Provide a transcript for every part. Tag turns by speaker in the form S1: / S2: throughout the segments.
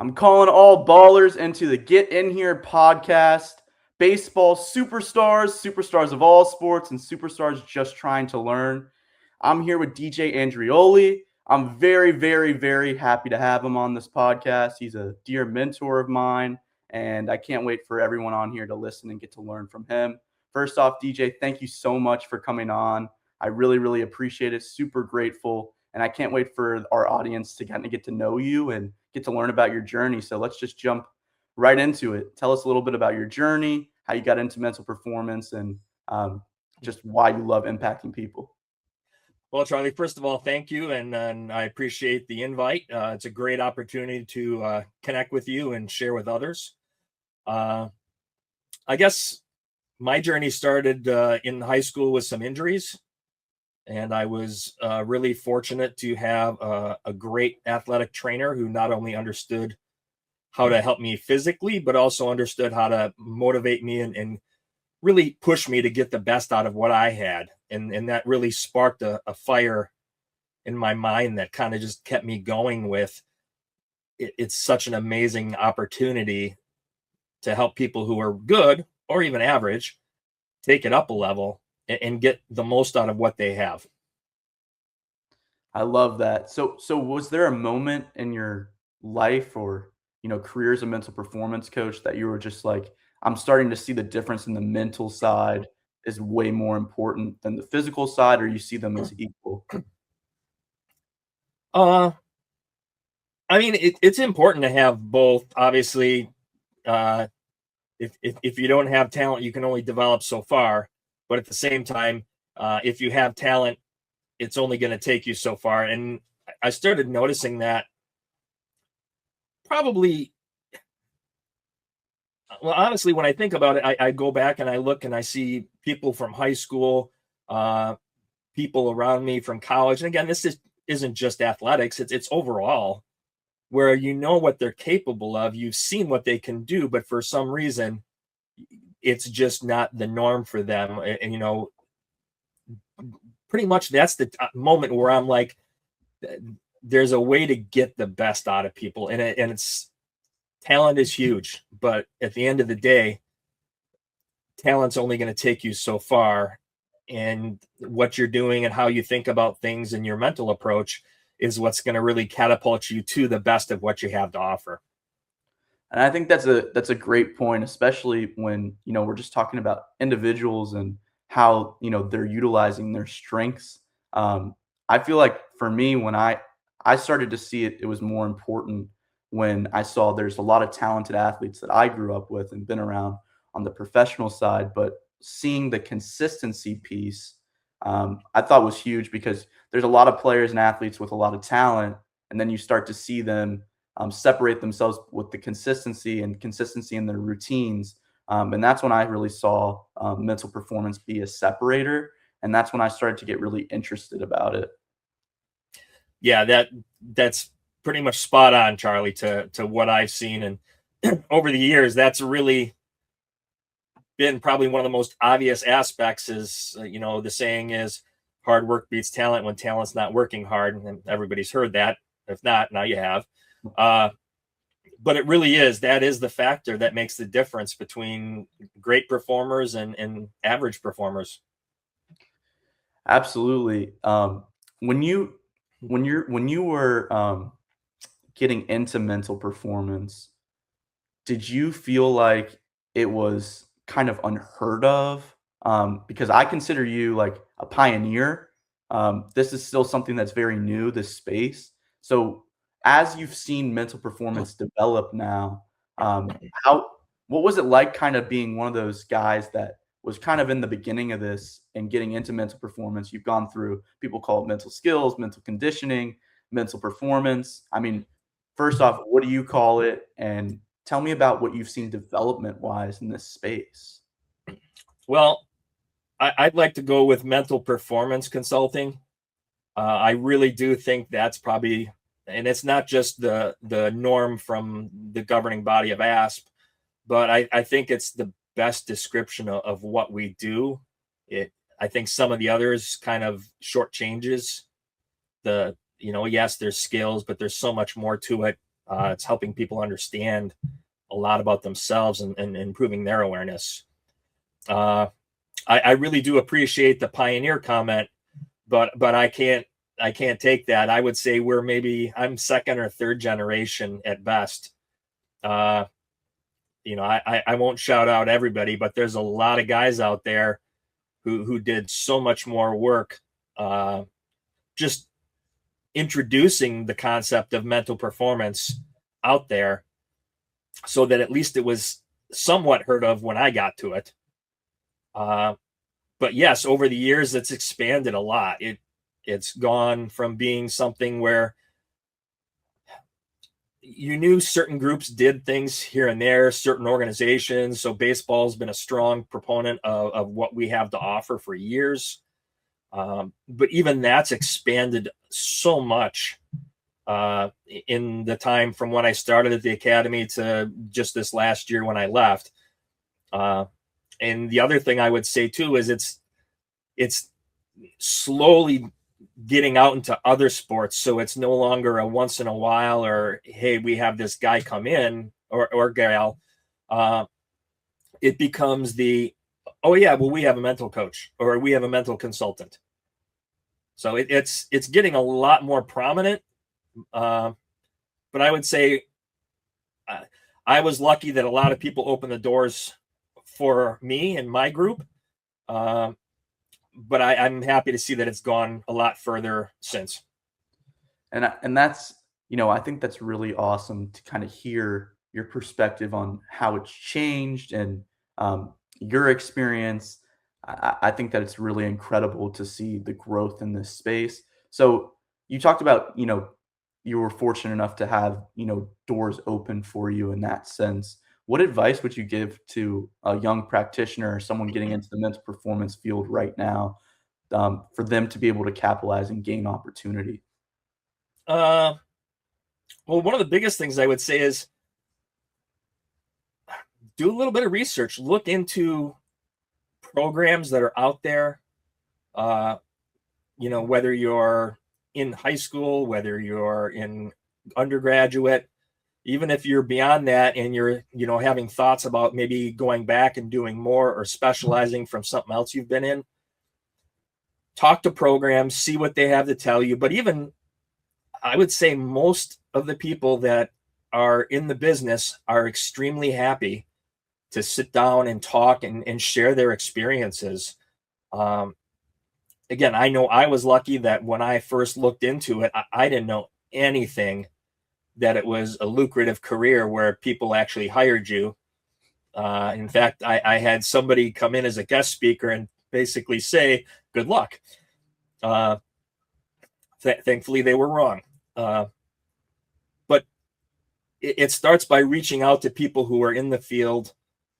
S1: I'm calling all ballers into the Get In Here podcast. Baseball superstars of all sports, and superstars just trying to learn. I'm here with DJ Andreoli. I'm very, very, very happy to have him on this podcast. He's a dear mentor of mine, and I can't wait for everyone on here to listen and get to learn from him. First off, DJ, thank you so much for coming on. I really, really appreciate it. Super grateful. And I can't wait for our audience to kind of get to know you and get to learn about your journey. So let's just jump right into it. Tell us a little bit about your journey, how you got into mental performance, and just why you love impacting people.
S2: Well, Charlie, first of all, thank you. And I appreciate the invite. It's a great opportunity to connect with you and share with others. I guess my journey started in high school with some injuries. And I was really fortunate to have a great athletic trainer who not only understood how to help me physically, but also understood how to motivate me and really push me to get the best out of what I had. And that really sparked a fire in my mind that kind of just kept me going with it's such an amazing opportunity to help people who are good or even average take it up a level and get the most out of what they have.
S1: I love that. So was there a moment in your life or, career as a mental performance coach that you were just like, I'm starting to see the difference in the mental side is way more important than the physical side, or you see them as equal?
S2: I mean, it's important to have both. Obviously, if you don't have talent, you can only develop so far. But at the same time, if you have talent, it's only going to take you so far. And I started noticing that probably, well, honestly, when I think about it, I go back and I look and I see people from high school, people around me from college. And again, isn't just athletics, it's overall, where you know what they're capable of. You've seen what they can do, but for some reason, it's just not the norm for them. And pretty much that's the moment where I'm like, there's a way to get the best out of people. And it's talent is huge, but at the end of the day, talent's only going to take you so far. And what you're doing and how you think about things and your mental approach is what's going to really catapult you to the best of what you have to offer.
S1: And I think that's a great point, especially when, we're just talking about individuals and how, they're utilizing their strengths. I feel like for me, when I started to see it, it was more important when I saw there's a lot of talented athletes that I grew up with and been around on the professional side, but seeing the consistency piece, I thought was huge because there's a lot of players and athletes with a lot of talent, and then you start to see them separate themselves with the consistency in their routines. And that's when I really saw mental performance be a separator. And that's when I started to get really interested about it.
S2: Yeah, that's pretty much spot on, Charlie, to what I've seen. And over the years, that's really been probably one of the most obvious aspects is, the saying is hard work beats talent when talent's not working hard. And everybody's heard that. If not, now you have. But it really is. That is the factor that makes the difference between great performers and average performers.
S1: Absolutely. When you were getting into mental performance, did you feel like it was kind of unheard of? Because I consider you like a pioneer. This is still something that's very new, this space. So as you've seen mental performance develop now, what was it like kind of being one of those guys that was kind of in the beginning of this and getting into mental performance? You've gone through, people call it mental skills, mental conditioning, mental performance. I mean, first off, what do you call it? And tell me about what you've seen development-wise in this space.
S2: Well, I'd like to go with mental performance consulting. I really do think that's probably, and it's not just the norm from the governing body of ASP, but I think it's the best description of what we do. I think some of the others kind of shortchanges yes, there's skills, but there's so much more to it. It's helping people understand a lot about themselves and improving their awareness. I really do appreciate the pioneer comment, but I can't take that. I would say I'm second or third generation at best. I won't shout out everybody, but there's a lot of guys out there who did so much more work, just introducing the concept of mental performance out there, so that at least it was somewhat heard of when I got to it. But yes, over the years, it's expanded a lot. It's gone from being something where you knew certain groups did things here and there, certain organizations. So baseball's been a strong proponent of what we have to offer for years. But even that's expanded so much in the time from when I started at the academy to just this last year when I left. And the other thing I would say too is it's slowly getting out into other sports. So it's no longer a once in a while, or, hey, we have this guy come in or gal. It becomes oh yeah, well, we have a mental coach or we have a mental consultant. So it's getting a lot more prominent. But I would say I was lucky that a lot of people opened the doors for me and my group. But I'm happy to see that it's gone a lot further since.
S1: And that's, I think that's really awesome to kind of hear your perspective on how it's changed and your experience. I think that it's really incredible to see the growth in this space. So you talked about, you were fortunate enough to have, doors open for you in that sense. What advice would you give to a young practitioner or someone getting into the mental performance field right now, for them to be able to capitalize and gain opportunity?
S2: Well, one of the biggest things I would say is do a little bit of research, look into programs that are out there. Whether you're in high school, whether you're in undergraduate, even if you're beyond that and you're, having thoughts about maybe going back and doing more or specializing from something else you've been in, talk to programs, see what they have to tell you. But even I would say most of the people that are in the business are extremely happy to sit down and talk and share their experiences. Again, I know I was lucky that when I first looked into it, I didn't know anything that it was a lucrative career where people actually hired you. In fact, I had somebody come in as a guest speaker and basically say, good luck. Thankfully, they were wrong. But it starts by reaching out to people who are in the field.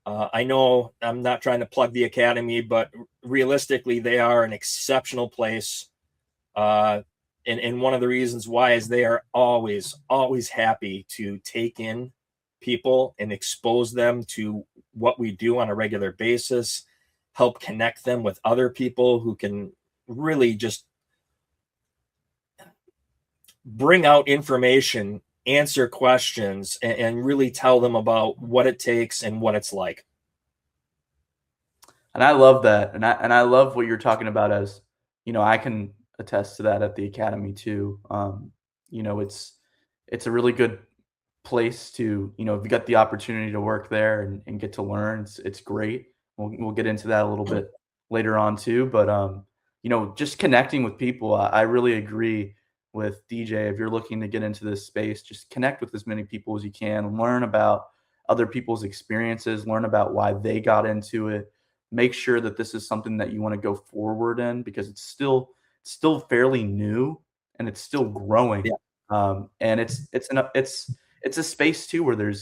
S2: I know I'm not trying to plug the academy, but realistically, they are an exceptional place. And one of the reasons why is they are always, always happy to take in people and expose them to what we do on a regular basis, help connect them with other people who can really just bring out information, answer questions, and really tell them about what it takes and what it's like.
S1: And I love that. And I love what you're talking about as, I can attest to that at the academy too. It's a really good place to, if you got the opportunity to work there and get to learn, it's great. We'll get into that a little bit later on too. But just connecting with people, I really agree with DJ. If you're looking to get into this space, just connect with as many people as you can, learn about other people's experiences, learn about why they got into it. Make sure that this is something that you want to go forward in, because it's still fairly new and it's still growing.
S2: Yeah.
S1: And it's a space too where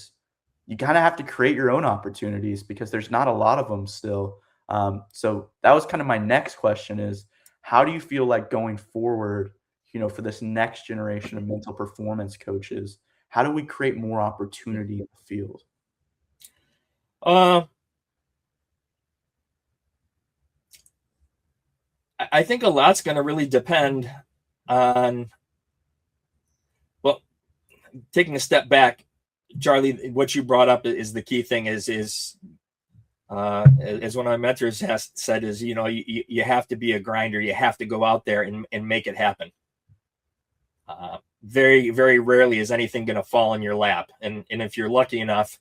S1: you kind of have to create your own opportunities because there's not a lot of them still. So that was kind of my next question is, how do you feel like going forward, for this next generation of mental performance coaches, how do we create more opportunity in the field?
S2: I think a lot's going to really depend on, well, taking a step back, Charlie, what you brought up is the key thing. Is as one of my mentors has said, is you have to be a grinder. You have to go out there and make it happen. Very, very rarely is anything going to fall in your lap. And if you're lucky enough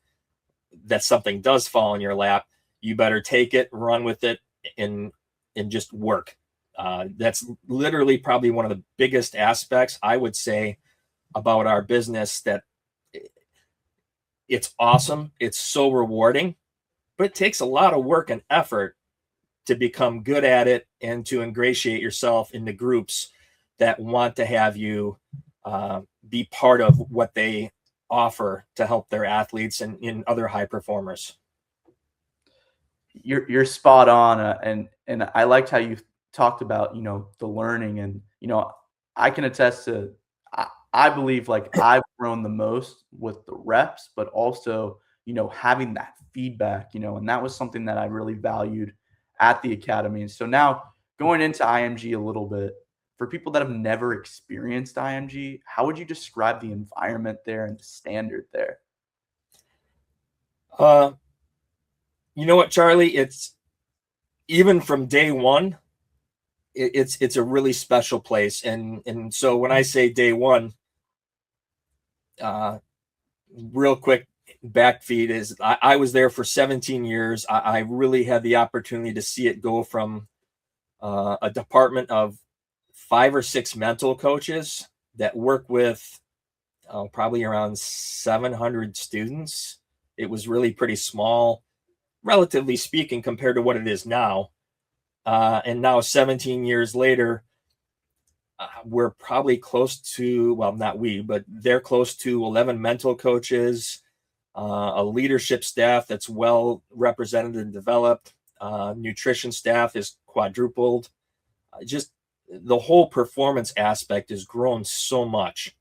S2: that something does fall in your lap, you better take it, run with it, and just work. That's literally probably one of the biggest aspects, I would say, about our business, that it's awesome. It's so rewarding, but it takes a lot of work and effort to become good at it and to ingratiate yourself into groups that want to have you be part of what they offer to help their athletes and other high performers.
S1: You're spot on, and I liked how you talked about the learning, and I can attest to. I believe like I've grown the most with the reps, but also having that feedback, and that was something that I really valued at the academy. And so now going into IMG a little bit, for people that have never experienced IMG, how would you describe the environment there and the standard there?
S2: You know what, Charlie? It's even from day one, it's a really special place. And so when I say day one, real quick backfeed is I was there for 17 years. I really had the opportunity to see it go from a department of 5 or 6 mental coaches that work with probably around 700 students. It was really pretty small, relatively speaking, compared to what it is now. And now 17 years later, we're probably close to, well, not we, but they're close to 11 mental coaches, a leadership staff that's well represented and developed. Nutrition staff is quadrupled. Just the whole performance aspect has grown so much.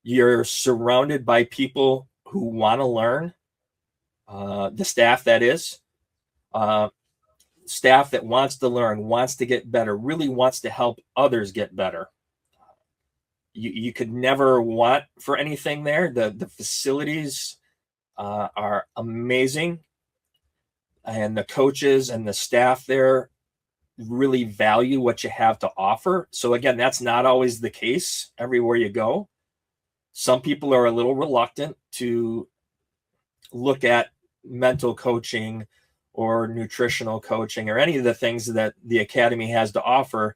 S2: You're surrounded by people who want to learn. The staff, that is. Staff that wants to learn, wants to get better, really wants to help others get better. You could never want for anything there. The facilities are amazing, and the coaches and the staff there really value what you have to offer. So again, that's not always the case everywhere you go. Some people are a little reluctant to look at mental coaching or nutritional coaching or any of the things that the academy has to offer.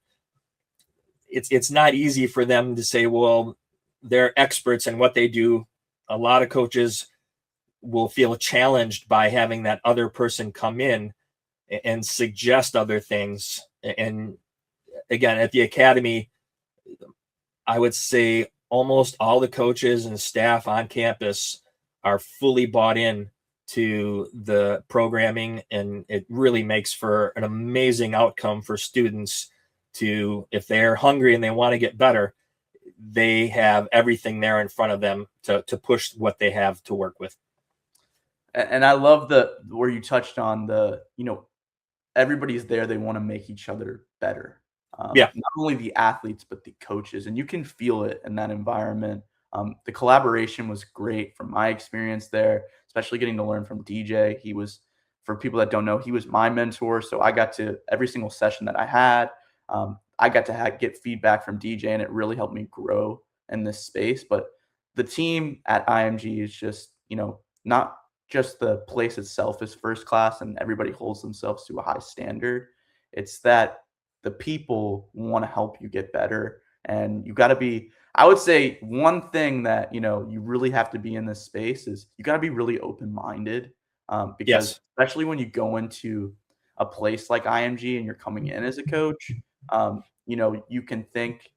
S2: It's not easy for them to say, well, they're experts in what they do. A lot of coaches will feel challenged by having that other person come in and suggest other things. And again, at the academy, I would say almost all the coaches and staff on campus are fully bought in to the programming, and it really makes for an amazing outcome for students. To, if they're hungry and they want to get better, they have everything there in front of them to push what they have to work with.
S1: And I love where you touched on everybody's there. They want to make each other better.
S2: Yeah.
S1: Not only the athletes, but the coaches, and you can feel it in that environment. The collaboration was great from my experience there, especially getting to learn from DJ. He was, for people that don't know, he was my mentor. So I got to, every single session that I had, I got to get feedback from DJ, and it really helped me grow in this space. But the team at IMG is just, not just the place itself is first class and everybody holds themselves to a high standard. It's that the people want to help you get better. And you got to be, I would say one thing that, you really have to be in this space is you got to be really open-minded, because
S2: Yes.
S1: especially when you go into a place like IMG and you're coming in as a coach, you can think,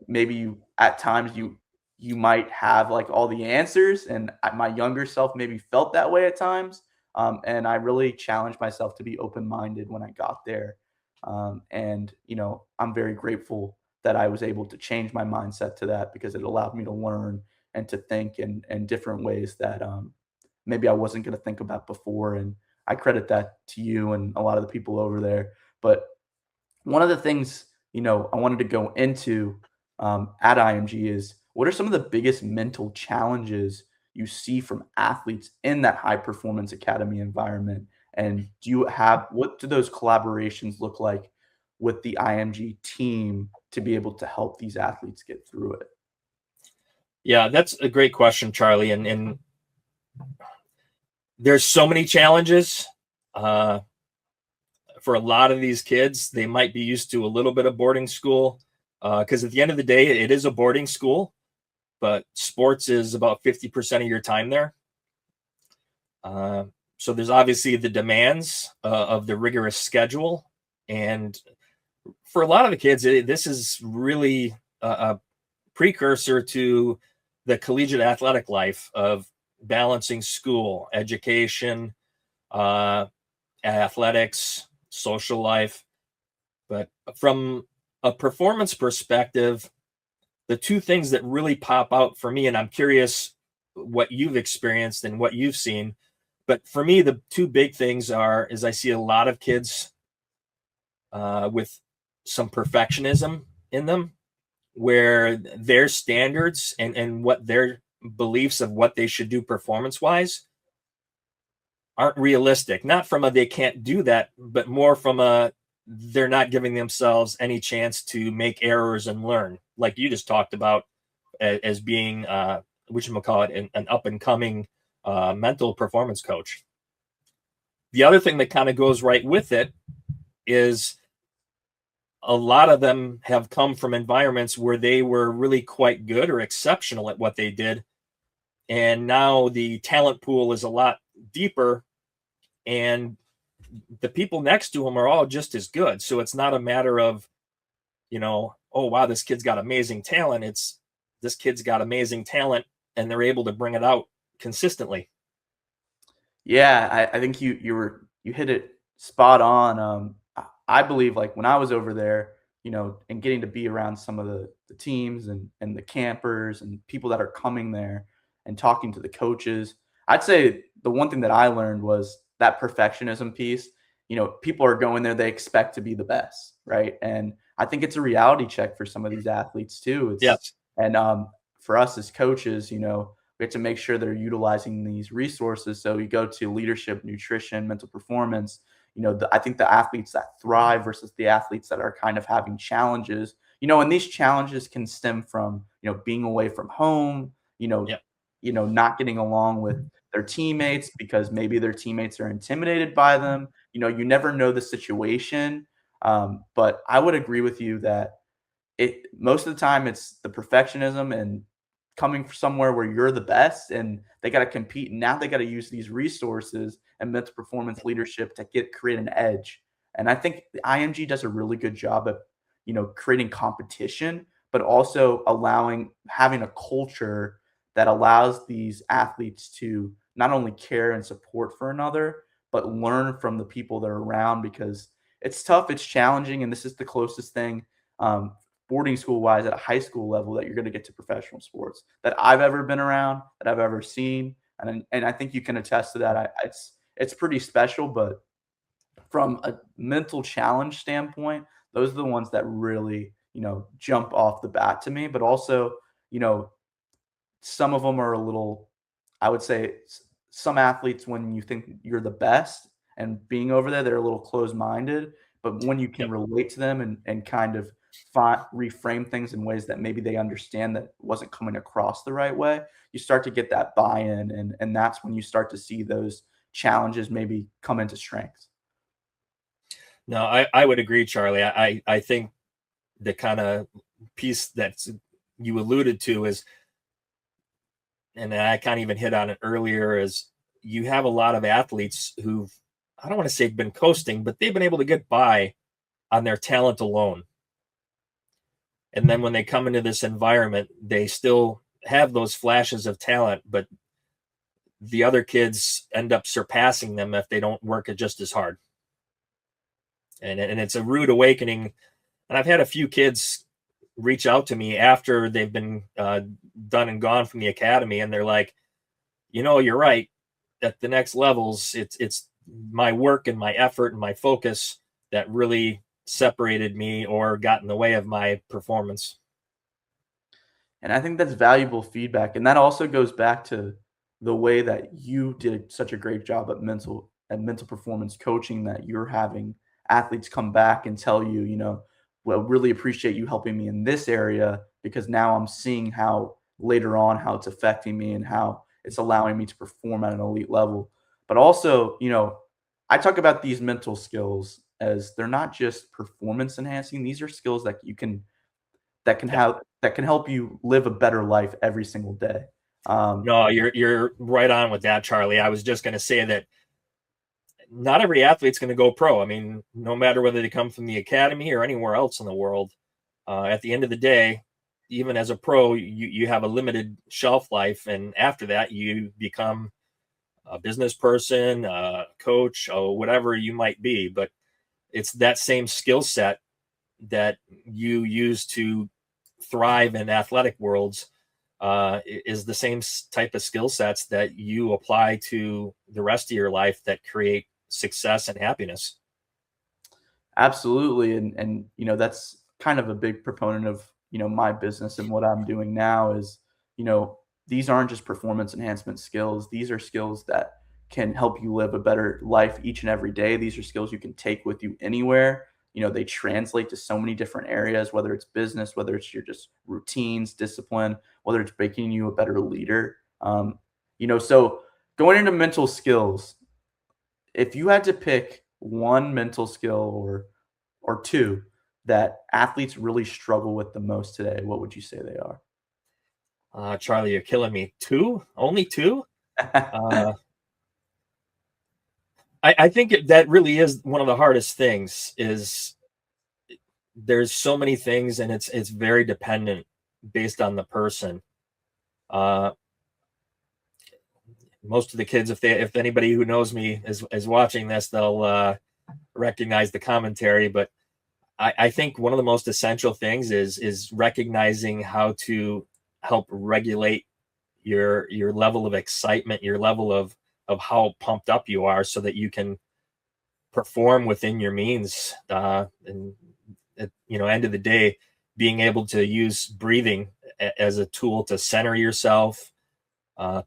S1: maybe at times you might have like all the answers, and my younger self maybe felt that way at times. And I really challenged myself to be open-minded when I got there. And I'm very grateful that I was able to change my mindset to that, because it allowed me to learn and to think in different ways that maybe I wasn't going to think about before. And I credit that to you and a lot of the people over there. But one of the things, I wanted to go into at IMG is, what are some of the biggest mental challenges you see from athletes in that high performance academy environment? And what do those collaborations look like with the IMG team to be able to help these athletes get through it?
S2: Yeah, that's a great question, Charlie. And there's so many challenges. For a lot of these kids, they might be used to a little bit of boarding school, because at the end of the day, it is a boarding school, but sports is about 50% of your time there. So there's obviously the demands of the rigorous schedule. And for a lot of the kids, this is really a precursor to the collegiate athletic life of balancing school, education, athletics, social life. But from a performance perspective, the two things that really pop out for me, and I'm curious what you've experienced and what you've seen, but for me, the two big things is I see a lot of kids with some perfectionism in them, where their standards and what their beliefs of what they should do performance wise aren't realistic. Not from a they can't do that, but more from a they're not giving themselves any chance to make errors and learn, like you just talked about as being whatchamacallit, an up and coming mental performance coach. The other thing that kind of goes right with it is a lot of them have come from environments where they were really quite good or exceptional at what they did. And now the talent pool is a lot deeper, and the people next to them are all just as good. So it's not a matter of, oh, wow, this kid's got amazing talent. It's this kid's got amazing talent and they're able to bring it out consistently.
S1: Yeah, I think you hit it spot on. I believe like when I was over there, and getting to be around some of the teams and the campers and people that are coming there and talking to the coaches, I'd say the one thing that I learned was that perfectionism piece. People are going there, they expect to be the best, right? And I think it's a reality check for some of these athletes too.
S2: Yes.
S1: And for us as coaches, we have to make sure they're utilizing these resources. So you go to leadership, nutrition, mental performance. I think the athletes that thrive versus the athletes that are kind of having challenges. And these challenges can stem from being away from home.
S2: Yep.
S1: Not getting along with their teammates because maybe their teammates are intimidated by them. You never know the situation. But I would agree with you that most of the time it's the perfectionism and coming from somewhere where you're the best and they got to compete. And now they got to use these resources and mental performance leadership to create an edge. And I think the IMG does a really good job of, creating competition, but also having a culture that allows these athletes to not only care and support for another, but learn from the people that are around, because it's tough, it's challenging, and this is the closest thing boarding school wise at a high school level that you're going to get to professional sports that I've ever been around, that I've ever seen. And I think you can attest to that. It's pretty special, but from a mental challenge standpoint, those are the ones that really, jump off the bat to me. But also, some of them are a little, I would say some athletes, when you think you're the best and being over there, they're a little closed minded. But when you can relate to them and kind of reframe things in ways that maybe they understand that wasn't coming across the right way, you start to get that buy-in, and that's when you start to see those challenges maybe come into strengths.
S2: No, I would agree, Charlie. I think the kind of piece that you alluded to is, and I kind of even hit on it earlier, is you have a lot of athletes who've, I don't want to say been coasting, but they've been able to get by on their talent alone. And then when they come into this environment, they still have those flashes of talent, but the other kids end up surpassing them if they don't work it just as hard. And it's a rude awakening. And I've had a few kids reach out to me after they've been done and gone from the academy, and they're like, you're right. At the next levels, it's my work and my effort and my focus that really separated me or got in the way of my performance.
S1: And I think that's valuable feedback. And that also goes back to the way that you did such a great job at mental performance coaching, that you're having athletes come back and tell you, well, really appreciate you helping me in this area because now I'm seeing how later on how it's affecting me and how it's allowing me to perform at an elite level. But also, I talk about these mental skills as they're not just performance enhancing. These are skills that you can
S2: Yeah.
S1: that can help you live a better life every single day.
S2: No, you're right on with that, Charlie. I was just going to say that not every athlete's going to go pro. I mean, no matter whether they come from the academy or anywhere else in the world, at the end of the day, even as a pro, you have a limited shelf life, and after that, you become a business person, a coach, or whatever you might be. But it's that same skill set that you use to thrive in athletic worlds is the same type of skill sets that you apply to the rest of your life that create success and happiness.
S1: Absolutely, and that's kind of a big proponent of my business and what I'm doing now is you know these aren't just performance enhancement skills. These are skills that can help you live a better life each and every day. These are skills you can take with you anywhere. They translate to so many different areas, whether it's business, whether it's your just routines, discipline, whether it's making you a better leader. So going into mental skills, if you had to pick one mental skill or two that athletes really struggle with the most today, what would you say they are?
S2: Charlie, you're killing me. Two? Only two? Uh, I think that really is one of the hardest things. Is there's so many things, and it's very dependent based on the person. Uh, Most of the kids, if anybody who knows me is watching this, they'll recognize the commentary. But I think one of the most essential things is recognizing how to help regulate your level of excitement, your level of how pumped up you are, so that you can perform within your means. And at end of the day, being able to use breathing as a tool to center yourself,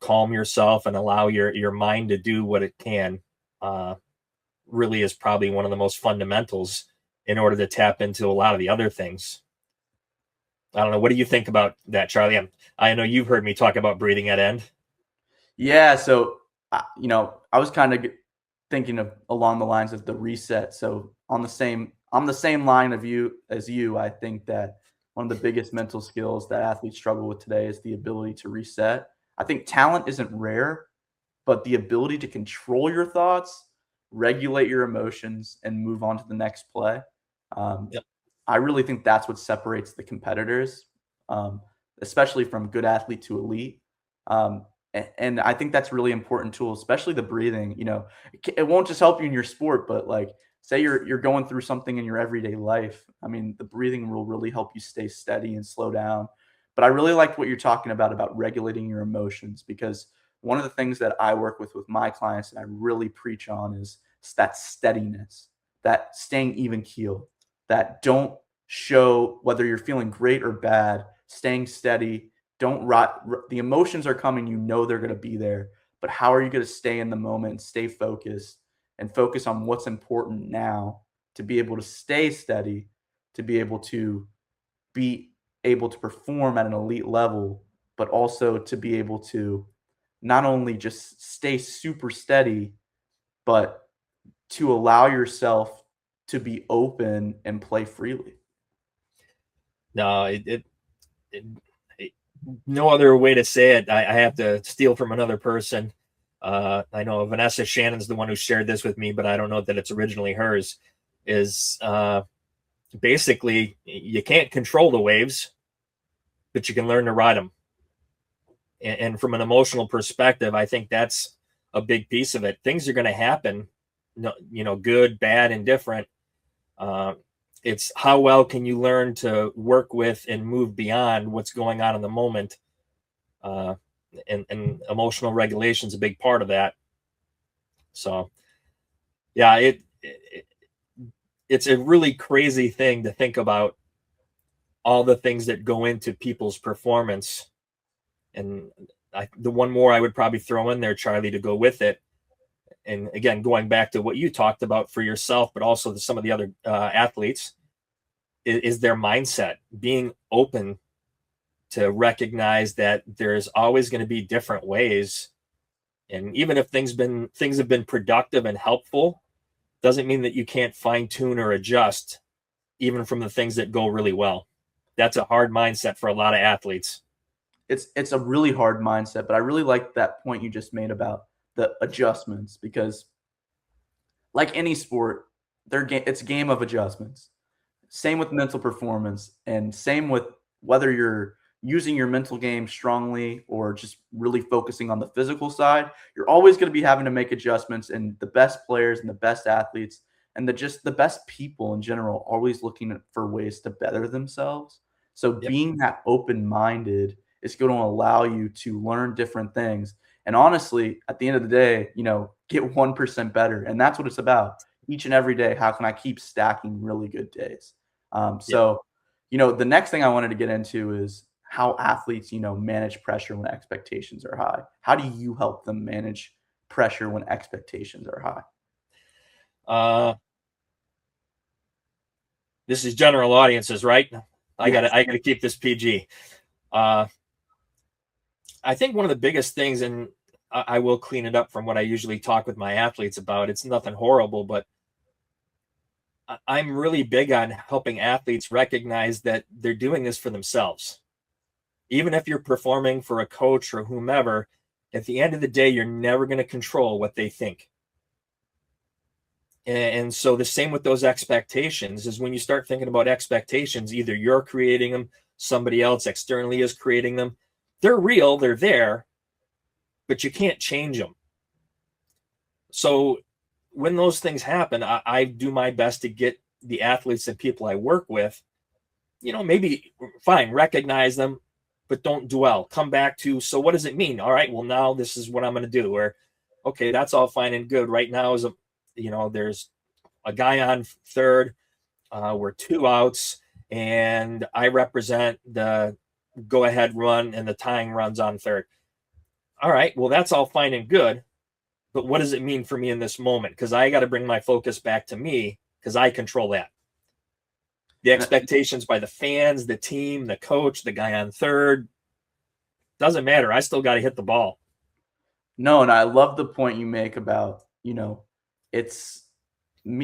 S2: calm yourself, and allow your mind to do what it can, uh, really is probably one of the most fundamentals in order to tap into a lot of the other things. I don't know. What do you think about that, Charlie? I know you've heard me talk about breathing at end.
S1: Yeah, so I was kind of thinking of along the lines of the reset. So on the same line of you as you, I think that one of the biggest mental skills that athletes struggle with today is the ability to reset. I think talent isn't rare, but the ability to control your thoughts, regulate your emotions, and move on to the next play. Um,
S2: Yep.
S1: I really think that's what separates the competitors, um, especially from good athlete to elite. And I think that's a really important tool, especially the breathing. It won't just help you in your sport, but like say you're going through something in your everyday life. I mean, the breathing will really help you stay steady and slow down. But I really liked what you're talking about regulating your emotions, because one of the things that I work with my clients and I really preach on is that steadiness, that staying even keel, that don't show whether you're feeling great or bad, staying steady. Don't rot. The emotions are coming. They're going to be there. But how are you going to stay in the moment, stay focused, and focus on what's important now to be able to stay steady, to be be able to perform at an elite level, but also to be able to not only just stay super steady, but to allow yourself to be open and play freely.
S2: No, it, it no other way to say it. I have to steal from another person. I know Vanessa Shannon's the one who shared this with me, but I don't know that it's originally hers. Is basically you can't control the waves, but you can learn to ride them. And from an emotional perspective, I think that's a big piece of it. Things are going to happen, good, bad, and different. Uh, it's how well can you learn to work with and move beyond what's going on in the moment. Uh, and emotional regulation is a big part of that. So, yeah, it's a really crazy thing to think about all the things that go into people's performance. And the one more I would probably throw in there, Charlie, to go with it. And again, going back to what you talked about for yourself, but also some of the other athletes, is their mindset, being open to recognize that there's always going to be different ways. And even if things have been productive and helpful, doesn't mean that you can't fine tune or adjust, even from the things that go really well. That's a hard mindset for a lot of athletes.
S1: It's a really hard mindset, but I really like that point you just made about the adjustments, because like any sport, it's a game of adjustments. Same with mental performance, and same with whether you're using your mental game strongly or just really focusing on the physical side. You're always going to be having to make adjustments, and the best players and the best athletes and the best people in general always looking for ways to better themselves. So
S2: Yep.
S1: being that open-minded is going to allow you to learn different things. And honestly, at the end of the day, get 1% better. And that's what it's about. Each and every day, how can I keep stacking really good days? So, the next thing I wanted to get into is how athletes, manage pressure when expectations are high. How do you help them manage pressure when expectations are high?
S2: This is general audiences, right? I
S1: Yes.
S2: gotta keep this PG. I think one of the biggest things, and I will clean it up from what I usually talk with my athletes about, it's nothing horrible, but I'm really big on helping athletes recognize that they're doing this for themselves. Even if you're performing for a coach or whomever, at the end of the day, you're never going to control what they think. And so the same with those expectations is when you start thinking about expectations, either you're creating them, somebody else externally is creating them. They're real, they're there, but you can't change them. So when those things happen, I do my best to get the athletes and people I work with, maybe fine, recognize them, but don't dwell. Come back to, so what does it mean? All right, well, now this is what I'm going to do. Or, okay, that's all fine and good. Right now there's a guy on third. We're 2 outs, and I represent the go-ahead run and the tying runs on third. All right, well, that's all fine and good, but what does it mean for me in this moment? Because I got to bring my focus back to me, because I control that. The expectations by the fans, the team, the coach, the guy on third, doesn't matter. I still got to hit the ball.
S1: No, and I love the point you make about, it's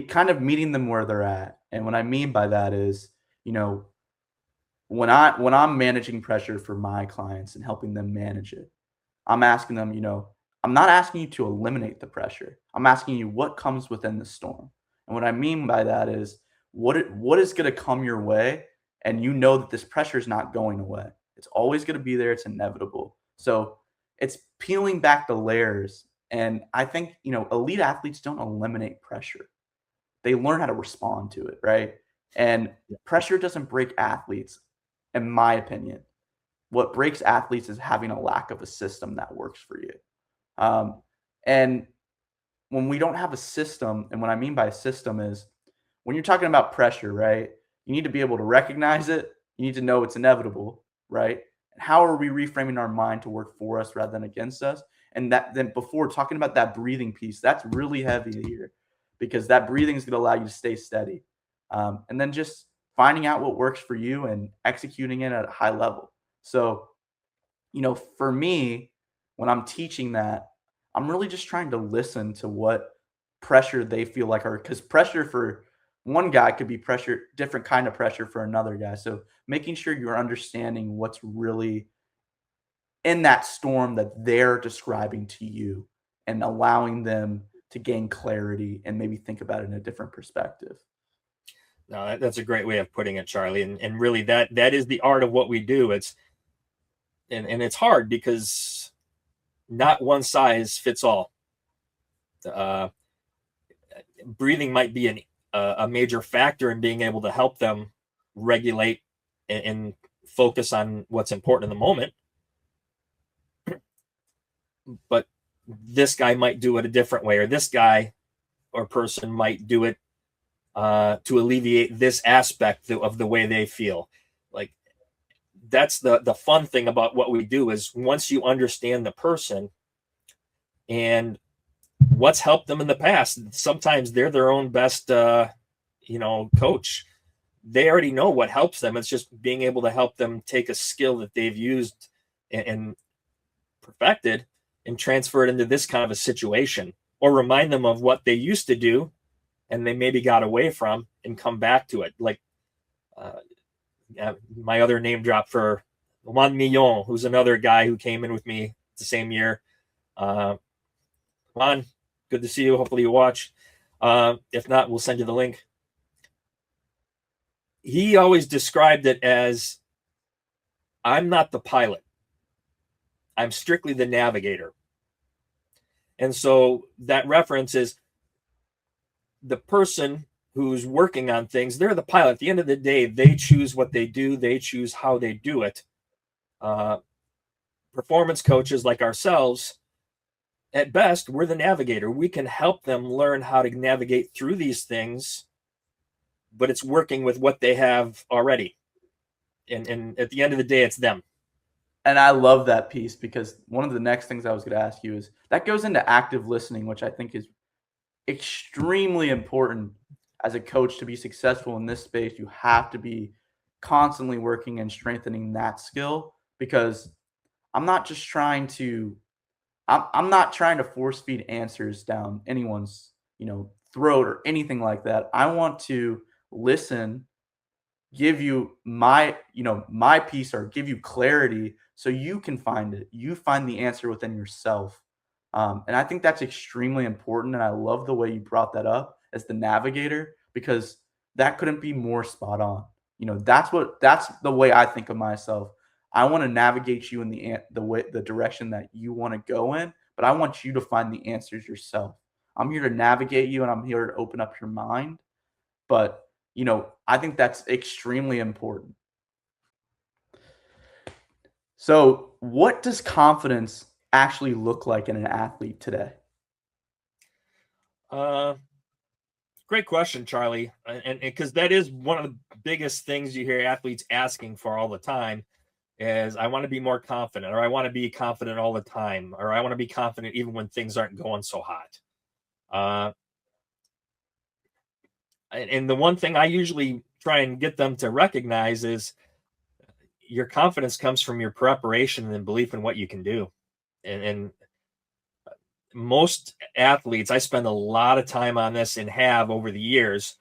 S1: kind of meeting them where they're at. And what I mean by that is, when I'm managing pressure for my clients and helping them manage it, I'm asking them, I'm not asking you to eliminate the pressure. I'm asking you what comes within the storm. And what I mean by that is what is going to come your way, and that this pressure is not going away. It's always going to be there. It's inevitable. So it's peeling back the layers. And I think, elite athletes don't eliminate pressure. They learn how to respond to it, right? And pressure doesn't break athletes, in my opinion. What breaks athletes is having a lack of a system that works for you. And when we don't have a system, and what I mean by a system is when you're talking about pressure, right? You need to be able to recognize it. You need to know it's inevitable, right? And how are we reframing our mind to work for us rather than against us? And then before talking about that breathing piece, that's really heavy here, because that breathing is going to allow you to stay steady. And then just finding out what works for you and executing it at a high level. So, for me, when I'm teaching that, I'm really just trying to listen to what pressure they feel like because pressure for one guy could be different kind of pressure for another guy. So making sure you're understanding what's really in that storm that they're describing to you and allowing them to gain clarity and maybe think about it in a different perspective.
S2: No, that's a great way of putting it, Charlie. And really that is the art of what we do. It's hard because not one size fits all. Breathing might be a major factor in being able to help them regulate and focus on what's important in the moment. But this guy might do it a different way, or this guy or person might do it to alleviate this aspect of the way they feel. Like that's the fun thing about what we do is once you understand the person and what's helped them in the past, sometimes they're their own best, coach. They already know what helps them. It's just being able to help them take a skill that they've used and perfected and transfer it into this kind of a situation, or remind them of what they used to do and they maybe got away from and come back to it. Like my other name drop for Juan Millon, who's another guy who came in with me the same year. Juan, good to see you. Hopefully you watch. If not, we'll send you the link. He always described it as, I'm not the pilot. I'm strictly the navigator. And so that reference is the person who's working on things, they're the pilot. At the end of the day, they choose what they do. They choose how they do it. Performance coaches like ourselves, at best, we're the navigator. We can help them learn how to navigate through these things, but it's working with what they have already. And at the end of the day, it's them.
S1: And I love that piece, because one of the next things I was going to ask you is that goes into active listening, which I think is extremely important as a coach to be successful in this space. You have to be constantly working and strengthening that skill, because I'm not trying to force feed answers down anyone's, throat or anything like that. I want to listen, give you my piece, or give you clarity so you can find it. You find the answer within yourself. And I think that's extremely important. And I love the way you brought that up as the navigator, because that couldn't be more spot on. That's the way I think of myself. I want to navigate you in the direction that you want to go in, but I want you to find the answers yourself. I'm here to navigate you, and I'm here to open up your mind. But, I think that's extremely important. So, what does confidence actually look like in an athlete today?
S2: Great question, Charlie. And because that is one of the biggest things you hear athletes asking for all the time is, I want to be more confident, or I want to be confident all the time, or I want to be confident even when things aren't going so hot. And the one thing I usually try and get them to recognize is your confidence comes from your preparation and belief in what you can do. And most athletes, I spend a lot of time on this and have over the years,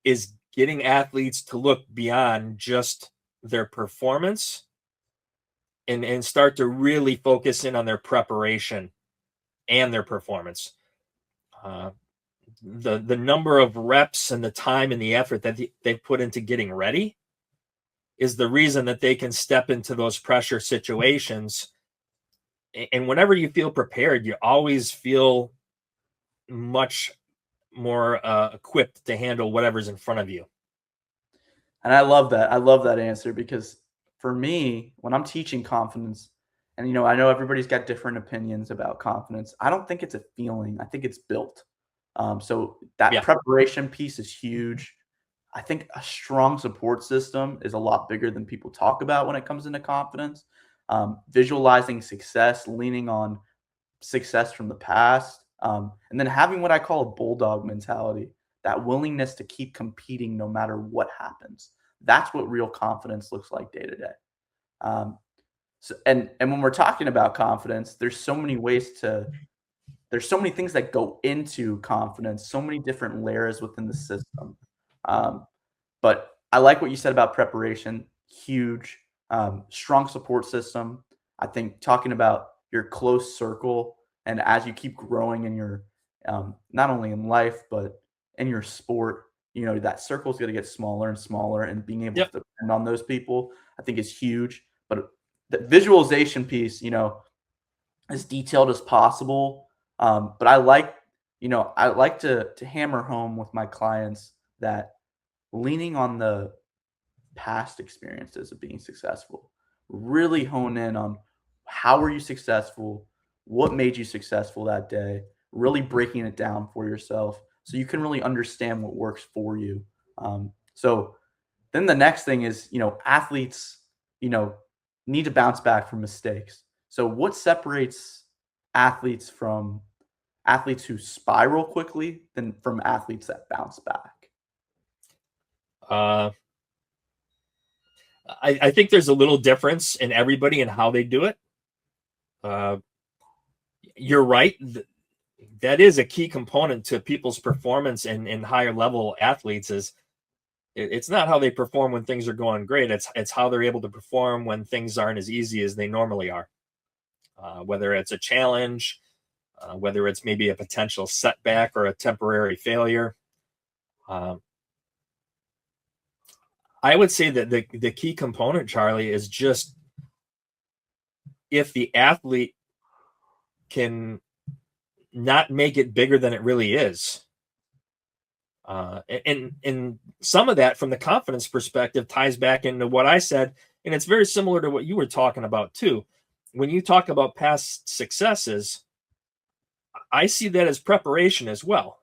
S2: is getting athletes to look beyond just their performance and start to really focus in on their preparation and their performance. The number of reps and the time and the effort that they've put into getting ready is the reason that they can step into those pressure situations. And whenever you feel prepared, you always feel much more equipped to handle whatever's in front of you.
S1: And I love that. I love that answer, because for me, when I'm teaching confidence, and I know everybody's got different opinions about confidence. I don't think it's a feeling. I think it's built. So that preparation piece is huge. I think a strong support system is a lot bigger than people talk about when it comes into confidence. Visualizing success, leaning on success from the past, and then having what I call a bulldog mentality, that willingness to keep competing no matter what happens. That's what real confidence looks like day to day. So, and when we're talking about confidence, there's so many things that go into confidence, so many different layers within the system. But I like what you said about preparation, huge, strong support system. I think talking about your close circle, and as you keep growing in your, not only in life, but in your sport, that circle is going to get smaller and smaller, and being able to depend on those people, I think, is huge. But the visualization piece, as detailed as possible. But I like to hammer home with my clients that leaning on the past experiences of being successful, really hone in on how were you successful, what made you successful that day, really breaking it down for yourself so you can really understand what works for you. So Then the next thing is, athletes, need to bounce back from mistakes. So what separates athletes from athletes who spiral quickly than from athletes that bounce back?
S2: Uh, I think there's a little difference in everybody and how they do it. You're right. That is a key component to people's performance in higher level athletes. Is it's not how they perform when things are going great. It's how they're able to perform when things aren't as easy as they normally are. Whether it's a challenge, whether it's maybe a potential setback or a temporary failure. I would say that the key component, Charlie, is just if the athlete can not make it bigger than it really is. And some of that from the confidence perspective ties back into what I said. And it's very similar to what you were talking about too. When you talk about past successes, I see that as preparation as well.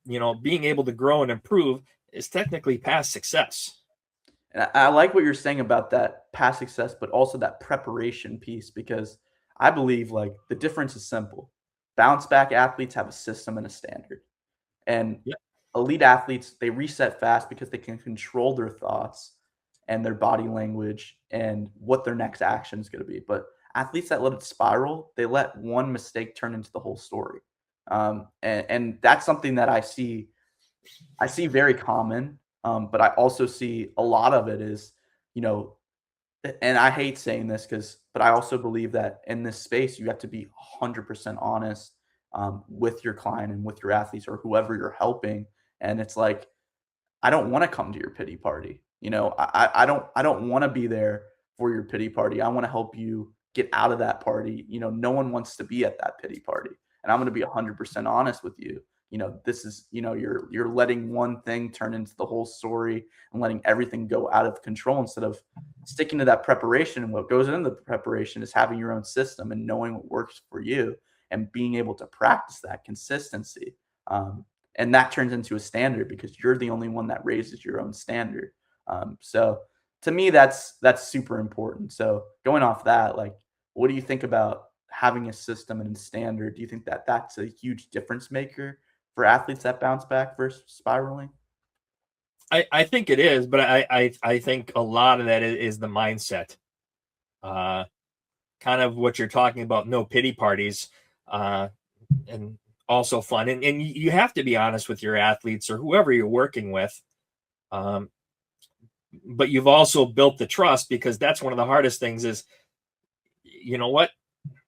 S2: Being able to grow and improve is technically past success.
S1: And I like what you're saying about that past success, but also that preparation piece, because I believe like the difference is simple. Bounce back athletes have a system and a standard. And
S2: Yeah.
S1: elite athletes, they reset fast because they can control their thoughts and their body language and what their next action is going to be. But athletes that let it spiral, they let one mistake turn into the whole story. And that's something that I see very common. But I also see a lot of it is, and I hate saying this but I also believe that in this space, you have to be 100% honest with your client and with your athletes or whoever you're helping. And it's like, I don't want to come to your pity party. I don't want to be there for your pity party. I want to help you get out of that party. No one wants to be at that pity party. And I'm going to be 100% honest with you. This is, you're letting one thing turn into the whole story and letting everything go out of control instead of sticking to that preparation. And what goes into the preparation is having your own system and knowing what works for you and being able to practice that consistency. And that turns into a standard because you're the only one that raises your own standard. So to me, that's super important. So going off that, like, what do you think about having a system and a standard? Do you think that that's a huge difference maker for athletes that bounce back versus spiraling?
S2: I think it is, but I think a lot of that is the mindset. Kind of what you're talking about, no pity parties, and also fun. And you have to be honest with your athletes or whoever you're working with. But you've also built the trust, because that's one of the hardest things is, you know what?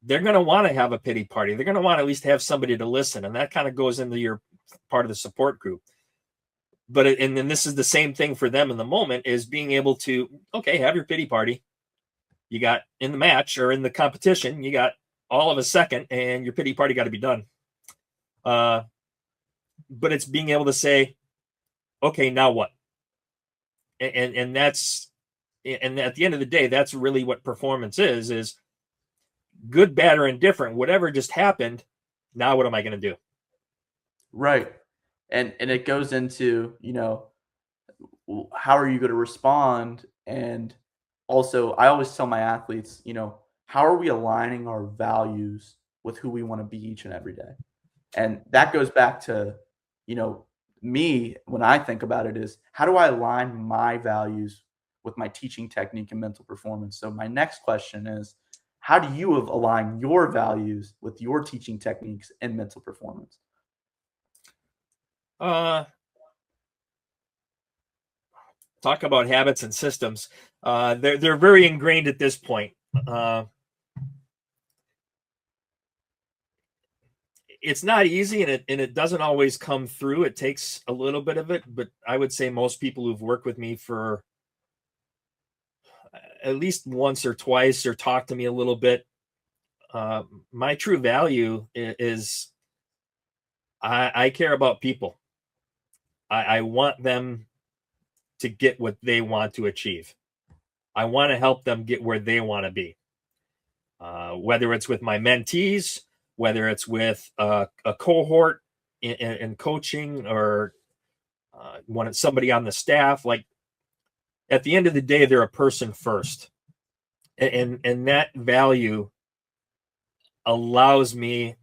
S2: They're going to want to have a pity party. They're going to want to at least have somebody to listen. And that kind of goes into your part of the support group. And then this is the same thing for them in the moment, is being able to, okay, have your pity party. You got in the match or in the competition, you got all of a second and your pity party got to be done. But it's being able to say, okay, now what? And that's, and at the end of the day, that's really what performance is good, bad, or indifferent, whatever just happened. Now, what am I going to do?
S1: Right. And it goes into, how are you going to respond? And also, I always tell my athletes, how are we aligning our values with who we want to be each and every day? And that goes back to, me, when I think about it, is how do I align my values with my teaching technique and mental performance? So my next question is, how do you align your values with your teaching techniques and mental performance?
S2: Talk about habits and systems. They're very ingrained at this point. It's not easy, and it doesn't always come through. It takes a little bit of it, but I would say most people who've worked with me for at least once or twice or talked to me a little bit, my true value is I care about people. I want them to get what they want to achieve. I want to help them get where they want to be. Whether it's with my mentees, whether it's with a cohort in coaching, or when it's somebody on the staff, like at the end of the day, they're a person first. And that value allows me,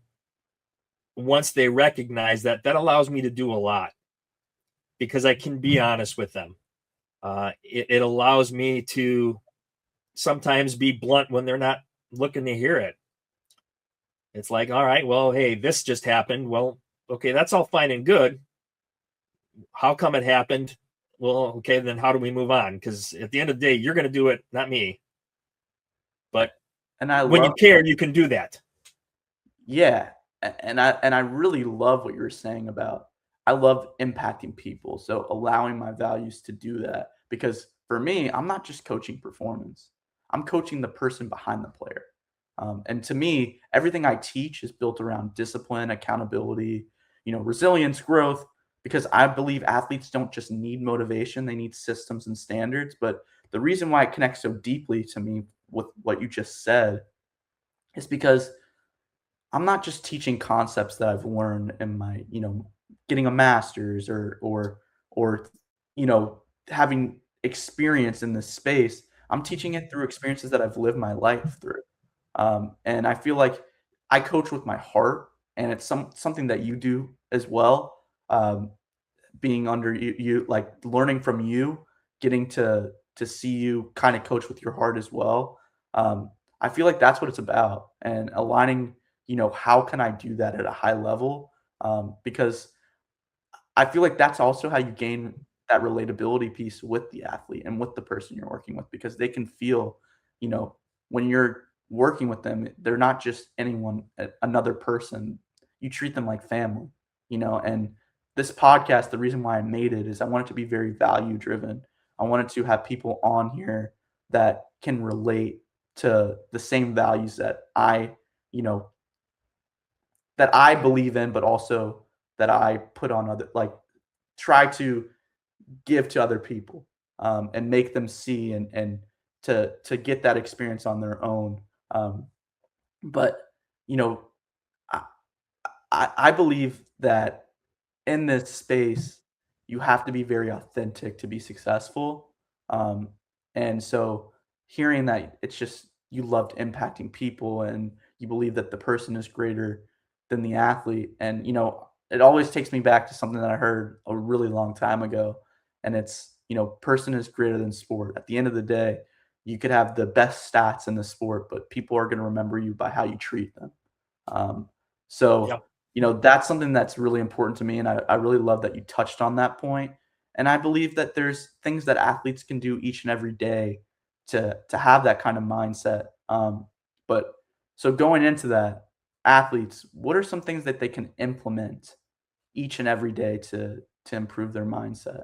S2: once they recognize that, that allows me to do a lot because I can be honest with them. It allows me to sometimes be blunt when they're not looking to hear it. It's like, all right, well, hey, this just happened. Well, okay, that's all fine and good. How come it happened? Well, okay, then how do we move on? Because at the end of the day, you're going to do it, not me. But
S1: And I
S2: when
S1: love
S2: you care, you can do that.
S1: Yeah, and I really love what you're saying about I love impacting people, so allowing my values to do that because for me, I'm not just coaching performance. I'm coaching the person behind the player. And to me, everything I teach is built around discipline, accountability, resilience, growth, because I believe athletes don't just need motivation, they need systems and standards. But the reason why it connects so deeply to me with what you just said is because I'm not just teaching concepts that I've learned in my, getting a master's or having experience in this space. I'm teaching it through experiences that I've lived my life through. And I feel like I coach with my heart, and it's something that you do as well. Being under you like learning from you, getting to see you kind of coach with your heart as well. I feel like that's what it's about, and aligning, how can I do that at a high level? Because I feel like that's also how you gain that relatability piece with the athlete and with the person you're working with, because they can feel, when you're working with them, they're not just another person. You treat them like family, and this podcast, the reason why I made it is I want it to be very value driven. I wanted to have people on here that can relate to the same values that you know, that I believe in, but also that I put on other, like, try to give to other people, and make them see and to get that experience on their own. But you know, I, I believe that in this space, you have to be very authentic to be successful. Um, and so hearing that it's just you loved impacting people and you believe that the person is greater than the athlete. And, it always takes me back to something that I heard a really long time ago. And it's, person is greater than sport. At the end of the day, you could have the best stats in the sport, but people are going to remember you by how you treat them. Um, so,
S2: Yep.
S1: that's something that's really important to me, and I really love that you touched on that point. And I believe that there's things that athletes can do each and every day to have that kind of mindset. But so going into that, athletes, what are some things that they can implement each and every day to improve their mindset?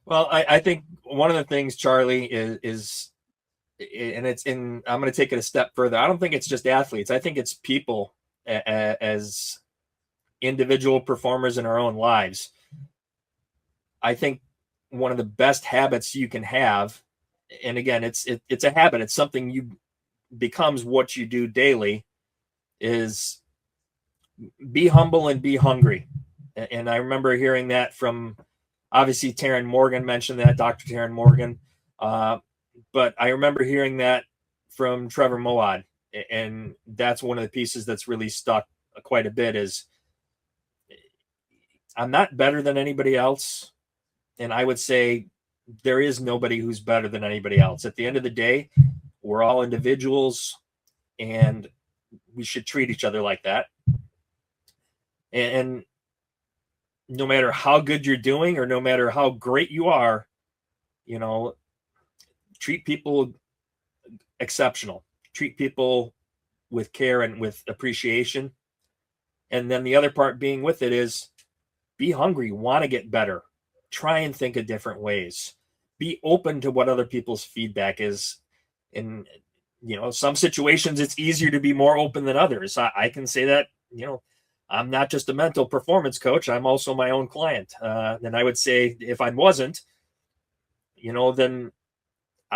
S2: Well, I think one of the things, Charlie, is and I'm going to take it a step further. I don't think it's just athletes. I think it's people as individual performers in our own lives. I think one of the best habits you can have, and again, it's a habit. It's something you becomes what you do daily, is be humble and be hungry. And I remember hearing that from, obviously, Taryn Morgan mentioned that, Dr. Taryn Morgan. But I remember hearing that from Trevor Moawad. And that's one of the pieces that's really stuck quite a bit is I'm not better than anybody else. And I would say there is nobody who's better than anybody else. At the end of the day, we're all individuals and we should treat each other like that. And no matter how good you're doing or no matter how great you are, treat people exceptional, treat people with care and with appreciation. And then the other part being with it is be hungry, want to get better, try and think of different ways, be open to what other people's feedback is. In, some situations, it's easier to be more open than others. I can say that, I'm not just a mental performance coach. I'm also my own client. And I would say if I wasn't, then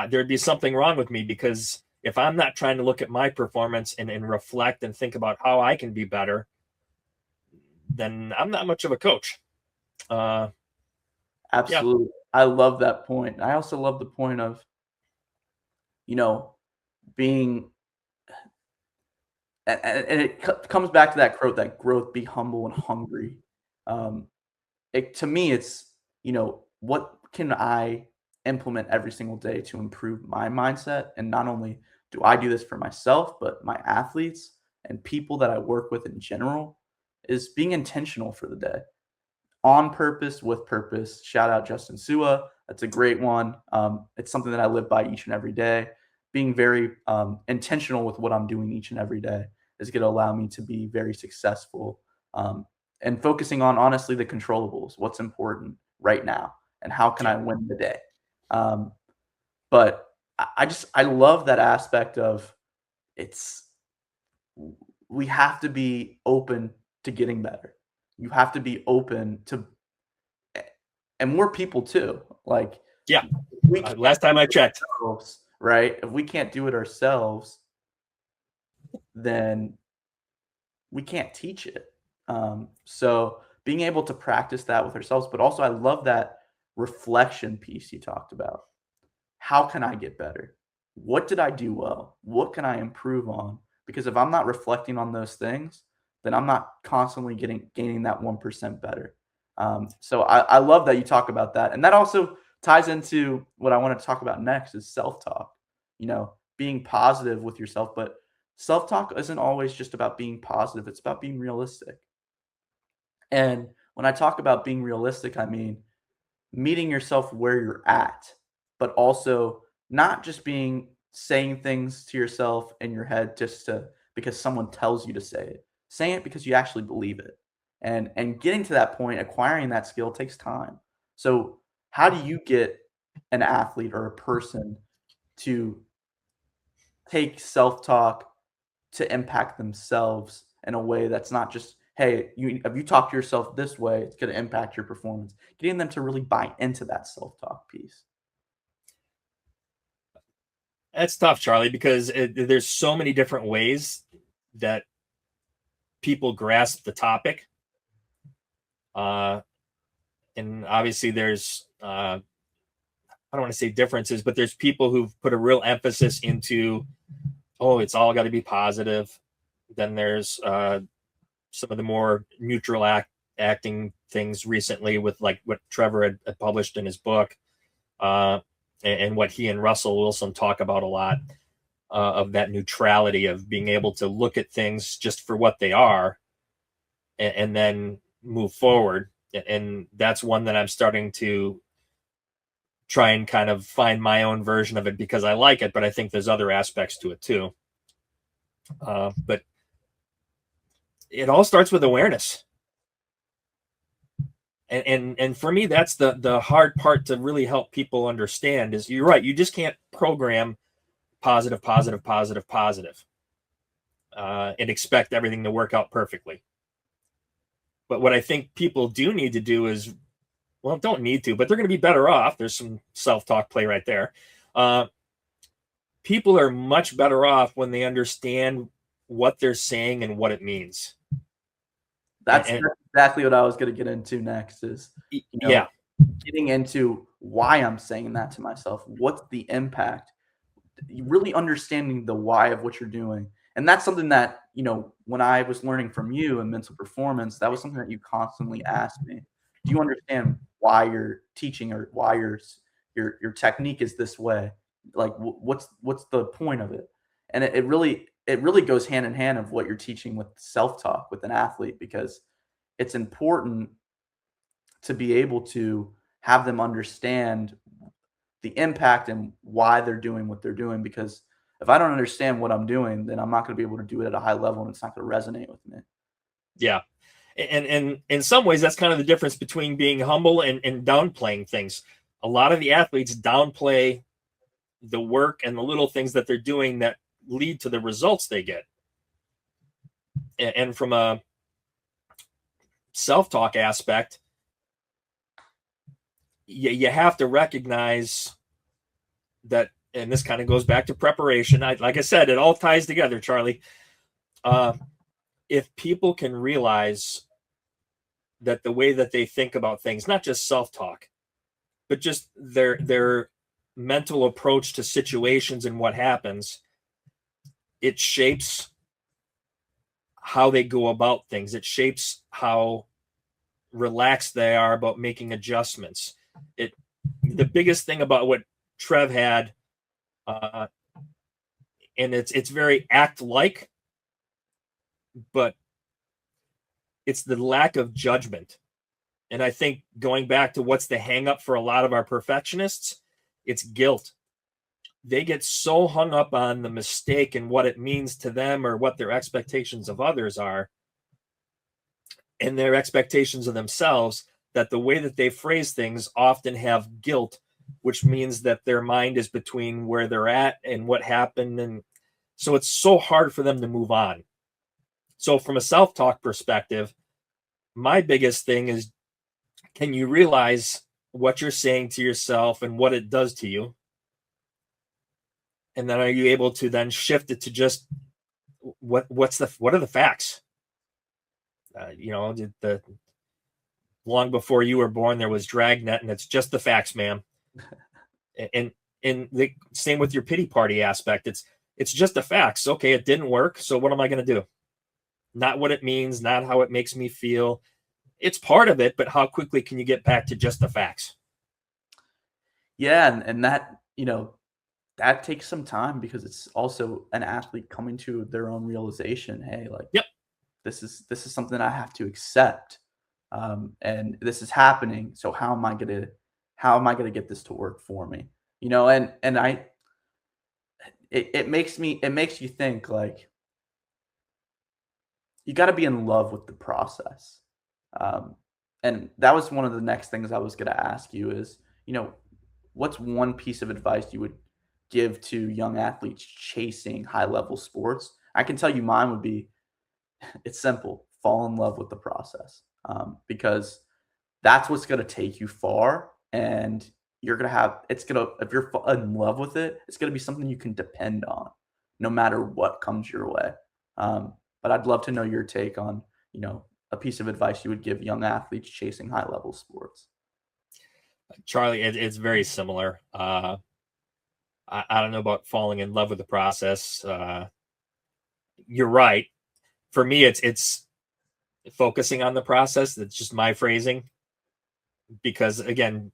S2: there'd be something wrong with me, because if I'm not trying to look at my performance and reflect and think about how I can be better, then I'm not much of a coach. Yeah.
S1: Absolutely. I love that point. I also love the point of, you know, being and it comes back to that growth, be humble and hungry. Um, to me, it's, what can I implement every single day to improve my mindset? And not only do I do this for myself, but my athletes and people that I work with in general, is being intentional for the day, on purpose, with purpose. Shout out Justin Sua. That's a great one. It's something that I live by each and every day. Being very intentional with what I'm doing each and every day is going to allow me to be very successful, and focusing on, honestly, the controllables, what's important right now, and how can I win the day. Um, but I love that aspect of, it's we have to be open to getting better. You have to be open to, and more people too. Like,
S2: Yeah.
S1: we can't
S2: Last time I checked,
S1: ourselves, right? If we can't do it ourselves, then we can't teach it. So being able to practice that with ourselves, but also I love that reflection piece you talked about. How can I get better? What did I do well? What can I improve on? Because if I'm not reflecting on those things, then I'm not constantly gaining that 1% better. So I love that you talk about that. And that also ties into what I want to talk about next, is self-talk. Being positive with yourself, but self-talk isn't always just about being positive. It's about being realistic. And when I talk about being realistic, I mean meeting yourself where you're at, but also not just saying things to yourself in your head just to because someone tells you to say it. Saying it because you actually believe it. And getting to that point, acquiring that skill takes time. So how do you get an athlete or a person to take self-talk to impact themselves in a way that's not just, hey, if you talk to yourself this way, it's going to impact your performance. Getting them to really buy into that self-talk piece.
S2: that's tough, Charlie, because there's so many different ways that people grasp the topic. And obviously there's, I don't want to say differences, but there's people who've put a real emphasis into, oh, it's all got to be positive. Then there's some of the more neutral acting things recently, with like what Trevor had published in his book, and what he and Russell Wilson talk about a lot, of that neutrality of being able to look at things just for what they are, and then move forward. And that's one that I'm starting to try and kind of find my own version of it, because I like it, but I think there's other aspects to it too. But it all starts with awareness. And for me, that's the hard part to really help people understand, is you're right. You just can't program positive, positive, positive, positive, and expect everything to work out perfectly. But what I think people do need to do is, well, don't need to, but they're going to be better off. There's some self-talk play right there. People are much better off when they understand what they're saying and what it means.
S1: That's exactly what I was going to get into next, is, getting into why I'm saying that to myself. What's the impact? Really understanding the why of what you're doing. And that's something that, when I was learning from you in mental performance, that was something that you constantly asked me. Do you understand why you're teaching, or why your technique is this way? Like, what's the point of it? And it really goes hand in hand of what you're teaching with self-talk with an athlete, because it's important to be able to have them understand the impact and why they're doing what they're doing. Because if I don't understand what I'm doing, then I'm not going to be able to do it at a high level, and it's not going to resonate with me.
S2: Yeah. And in some ways, that's kind of the difference between being humble and downplaying things. A lot of the athletes downplay the work and the little things that they're doing that lead to the results they get. And from a self-talk aspect, you have to recognize that, and this kind of goes back to preparation. Like I said, it all ties together, Charlie. If people can realize that the way that they think about things, not just self-talk, but just their mental approach to situations and what happens, it shapes how they go about things. It shapes how relaxed they are about making adjustments. The biggest thing about what Trev had, and it's very act-like, but it's the lack of judgment. And I think going back to what's the hang up for a lot of our perfectionists, it's guilt. They get so hung up on the mistake and what it means to them or what their expectations of others are and their expectations of themselves, that the way that they phrase things often have guilt, which means that their mind is between where they're at and what happened. And so it's so hard for them to move on. So from a self-talk perspective, my biggest thing is, can you realize what you're saying to yourself and what it does to you? And then are you able to then shift it to just what are the facts? The long before you were born, there was Dragnet, and it's just the facts, ma'am. and the same with your pity party aspect. It's just the facts. Okay, it didn't work. So what am I going to do? Not what it means, not how it makes me feel. It's part of it, but how quickly can you get back to just the facts?
S1: Yeah, and that, that takes some time because it's also an athlete coming to their own realization. Hey, like,
S2: yep,
S1: this is something I have to accept, and this is happening. So how am I gonna get this to work for me? It makes you think, like, you got to be in love with the process. And that was one of the next things I was going to ask you is, what's one piece of advice you would give to young athletes chasing high level sports? I can tell you mine would be, it's simple, fall in love with the process, because that's what's going to take you far. And you're going to have, if you're in love with it, it's going to be something you can depend on no matter what comes your way. But I'd love to know your take on, a piece of advice you would give young athletes chasing high level sports.
S2: Charlie, it's very similar. I don't know about falling in love with the process. You're right. For me, it's focusing on the process. That's just my phrasing, because again,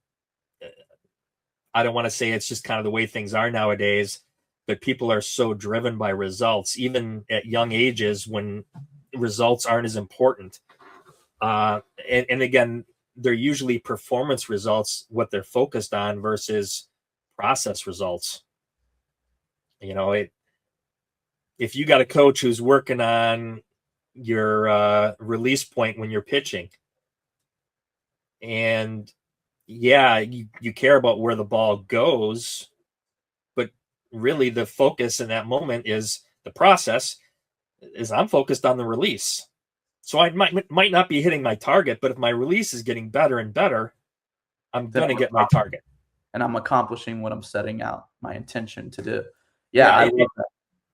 S2: I don't want to say it's just kind of the way things are nowadays, but people are so driven by results, even at young ages when results aren't as important. And again, they're usually performance results, what they're focused on, versus process results. If you got a coach who's working on your release point when you're pitching, and yeah, you care about where the ball goes, but really the focus in that moment is the process. Is I'm focused on the release. So I might not be hitting my target, but if my release is getting better and better, I'm going to get my target.
S1: And I'm accomplishing what I'm setting out my intention to do. Yeah, I love that.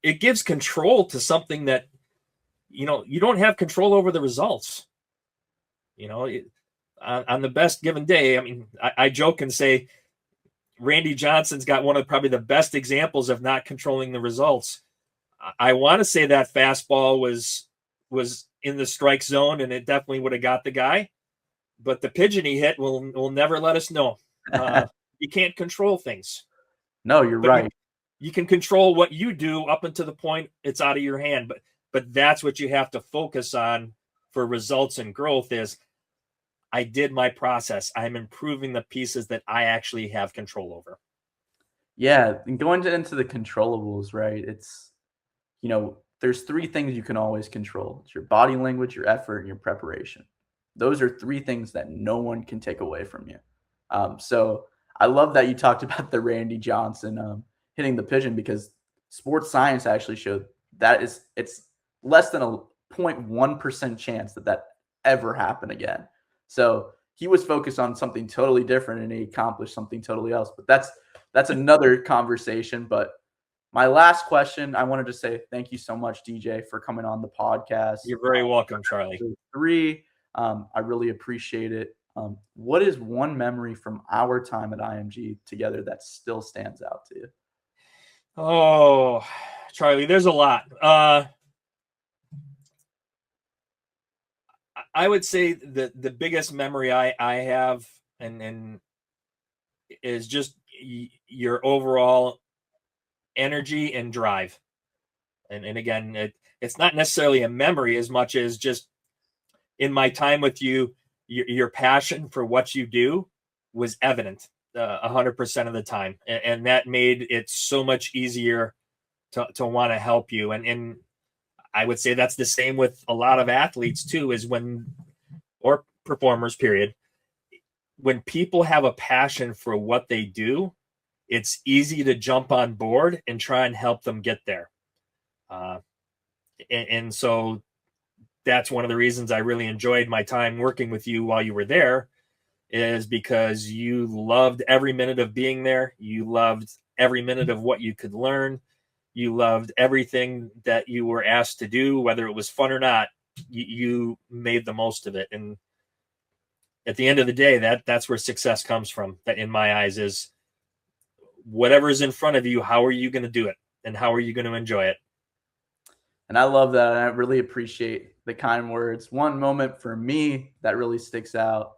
S2: It gives control to something that, you don't have control over the results. On the best given day, I mean, I joke and say Randy Johnson's got one of probably the best examples of not controlling the results. I want to say that fastball was in the strike zone, and it definitely would have got the guy. But the pigeon he hit will never let us know. You can't control things.
S1: No, you're right.
S2: You can control what you do up until the point it's out of your hand. But that's what you have to focus on for results and growth is, I did my process. I'm improving the pieces that I actually have control over.
S1: Yeah, and going into the controllables, right? It's, there's three things you can always control. It's your body language, your effort, and your preparation. Those are three things that no one can take away from you. So I love that you talked about the Randy Johnson hitting the pigeon, because sports science actually showed that it's less than a 0.1% chance that ever happen again. So he was focused on something totally different and he accomplished something totally else. But that's another conversation. But my last question, I wanted to say thank you so much, DJ, for coming on the podcast.
S2: You're very welcome, Charlie.
S1: 3. I really appreciate it. What is one memory from our time at IMG together that still stands out to you?
S2: Oh, Charlie, there's a lot. I would say the biggest memory I have and is just your overall energy and drive. And again, it's not necessarily a memory as much as just in my time with you, your passion for what you do was evident 100% of the time, and that made it so much easier to want to help you. And I would say that's the same with a lot of athletes too, is when, or performers, period. When people have a passion for what they do, it's easy to jump on board and try and help them get there. And so that's one of the reasons I really enjoyed my time working with you while you were there, is because you loved every minute of being there. You loved every minute of what you could learn. You loved everything that you were asked to do, whether it was fun or not. You made the most of it. And at the end of the day, that's where success comes from. That, in my eyes, is whatever is in front of you, how are you going to do it? And how are you going to enjoy it?
S1: And I love that. And I really appreciate the kind words. One moment for me that really sticks out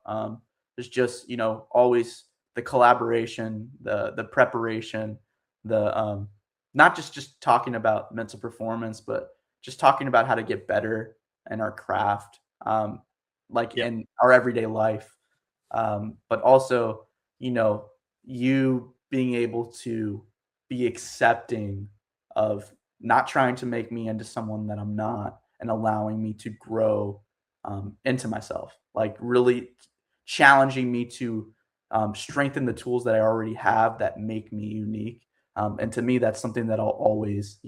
S1: is just, always the collaboration, the preparation, the not just talking about mental performance, but just talking about how to get better in our craft, like
S2: Yep.
S1: in our everyday life. But also, you being able to be accepting of not trying to make me into someone that I'm not, and allowing me to grow into myself, like really challenging me to strengthen the tools that I already have that make me unique. And to me, that's something that I'll always,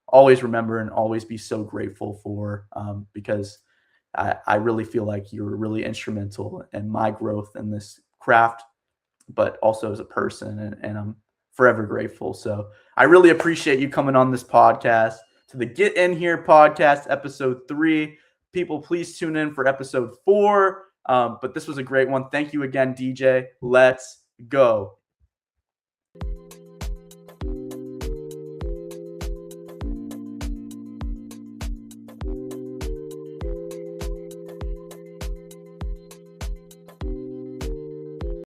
S1: always remember and always be so grateful for, because I really feel like you were really instrumental in my growth in this craft, but also as a person. And I'm forever grateful. So I really appreciate you coming on this podcast, to the Get In Here podcast, episode 3. People, please tune in for episode 4. But this was a great one. Thank you again, DJ. Let's go.